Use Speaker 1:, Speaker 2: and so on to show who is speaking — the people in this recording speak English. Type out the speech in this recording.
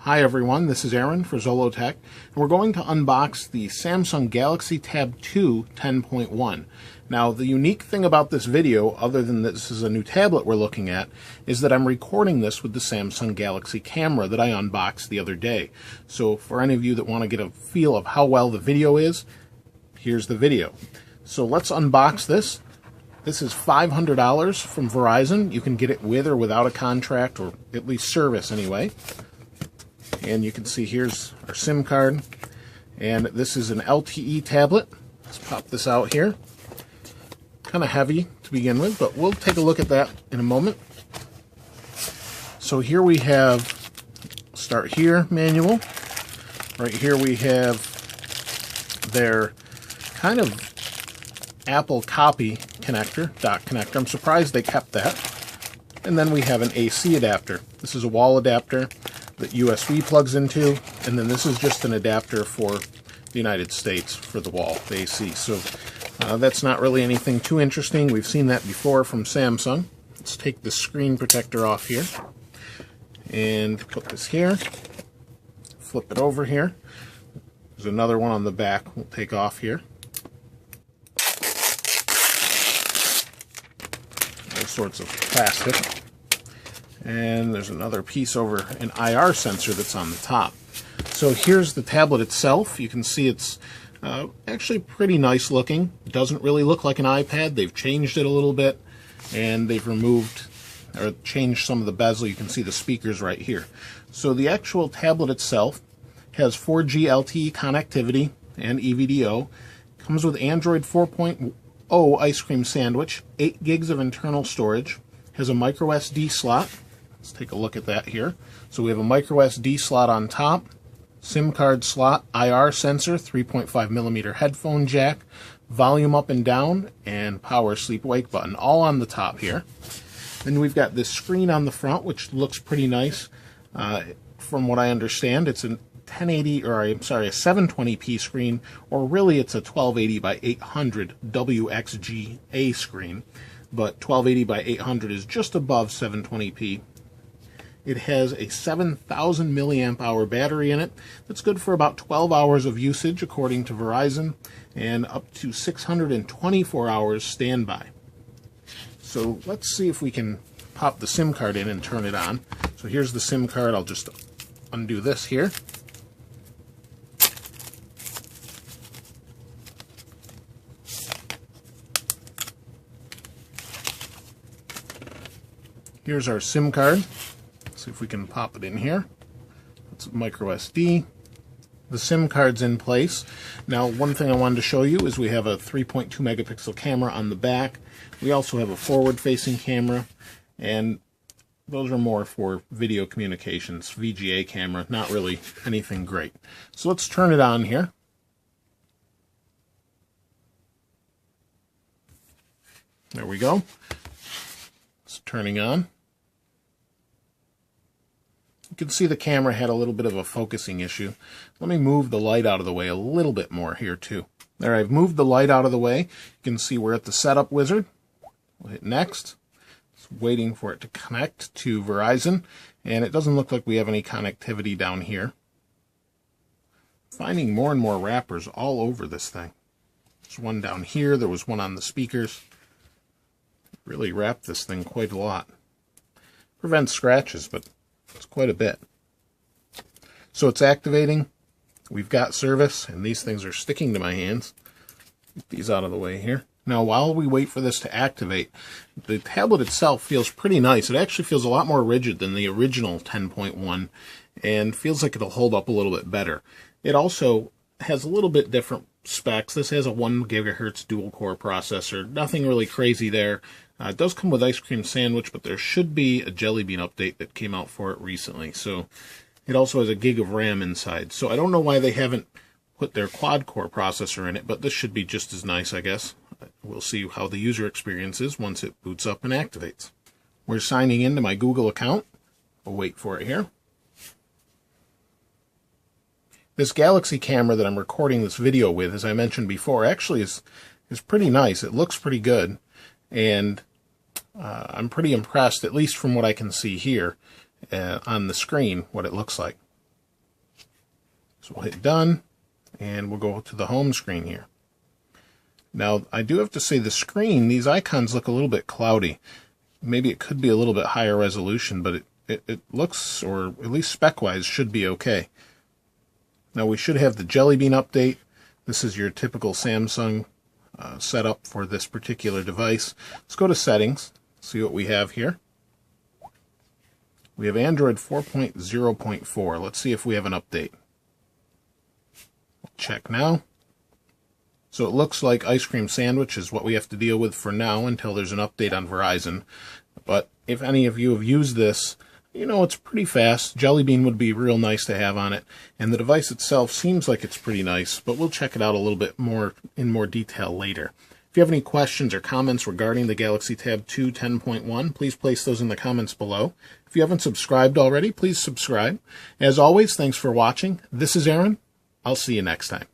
Speaker 1: Hi everyone, this is Aaron for Zollotech, and we're going to unbox the Samsung Galaxy Tab 2 10.1. Now, the unique thing about this video, other than that this is a new tablet we're looking at, is that I'm recording this with the Samsung Galaxy camera that I unboxed the other day. So for any of you that want to get a feel of how well the video is, here's the video. So let's unbox this. This is $500 from Verizon. You can get it with or without a contract, or at least service anyway. And you can see here's our SIM card. And this is an LTE tablet. Let's pop this out here. Kind of heavy to begin with, but we'll take a look at that in a moment. So here we have, start here, manual. Right here we have their kind of Apple copy connector, dock connector. I'm surprised they kept that. And then we have an AC adapter. This is a wall adapter that USB plugs into, and then this is just an adapter for the United States for the wall, the AC. So that's not really anything too interesting. We've seen that before from Samsung. Let's take the screen protector off here and put this here. Flip it over here. There's another one on the back we'll take off here. All sorts of plastic. And there's another piece over an IR sensor that's on the top. So here's the tablet itself. You can see it's actually pretty nice looking. It doesn't really look like an iPad. They've changed it a little bit, and they've removed or changed some of the bezel. You can see the speakers right here. So the actual tablet itself has 4G LTE connectivity and EVDO. Comes with Android 4.0 ice cream sandwich, 8 gigs of internal storage, has a micro SD slot. Let's take a look at that here. So we have a micro SD slot on top, SIM card slot, IR sensor, 3.5 millimeter headphone jack, volume up and down, and power sleep wake button, all on the top here. Then we've got this screen on the front, which looks pretty nice. From what I understand, it's a 1080, or I'm sorry, a 720p screen, or really it's a 1280 by 800 WXGA screen. But 1280 by 800 is just above 720p. It has a 7,000 milliamp hour battery in it. That's good for about 12 hours of usage according to Verizon, and up to 624 hours standby. So let's see if we can pop the SIM card in and turn it on. So here's the SIM card. I'll just undo this here. Here's our SIM card. Let's see if we can pop it in here. It's micro SD. The SIM card's in place. Now, one thing I wanted to show you is we have a 3.2 megapixel camera on the back. We also have a forward-facing camera, and those are more for video communications, VGA camera, not really anything great. So let's turn it on here. There we go. It's turning on. You can see the camera had a little bit of a focusing issue. Let me move the light out of the way a little bit more here too. There, I've moved the light out of the way. You can see we're at the setup wizard. We'll hit next. It's waiting for it to connect to Verizon, and it doesn't look like we have any connectivity down here. Finding more and more wrappers all over this thing. There's one down here. There was one on the speakers. Really wrapped this thing quite a lot. Prevents scratches, but it's quite a bit. So it's activating. We've got service, and these things are sticking to my hands. Get these out of the way here. Now, while we wait for this to activate, the tablet itself feels pretty nice. It actually feels a lot more rigid than the original 10.1, and feels like it'll hold up a little bit better. It also has a little bit different specs. This has a 1 gigahertz dual-core processor. Nothing really crazy there. It does come with ice cream sandwich, but there should be a Jellybean update that came out for it recently. So it also has a gig of RAM inside. So I don't know why they haven't put their quad-core processor in it, but this should be just as nice, I guess. We'll see how the user experience is once it boots up and activates. We're signing into my Google account. We'll wait for it here. This Galaxy camera that I'm recording this video with, as I mentioned before, actually is pretty nice. It looks pretty good, and I'm pretty impressed, at least from what I can see here on the screen, what it looks like. So we'll hit done, and we'll go to the home screen here. Now, I do have to say the screen, these icons look a little bit cloudy. Maybe it could be a little bit higher resolution, but it looks, or at least spec-wise, should be okay. Now, we should have the Jellybean update. This is your typical Samsung setup for this particular device. Let's go to Settings, see what we have here. We have Android 4.0.4. Let's see if we have an update. Check now. So it looks like Ice Cream Sandwich is what we have to deal with for now until there's an update on Verizon. But if any of you have used this, you know it's pretty fast. Jellybean would be real nice to have on it. And the device itself seems like it's pretty nice, but we'll check it out a little bit more in more detail later. If you have any questions or comments regarding the Galaxy Tab 2 10.1, please place those in the comments below. If you haven't subscribed already, please subscribe. As always, thanks for watching. This is Aaron. I'll see you next time.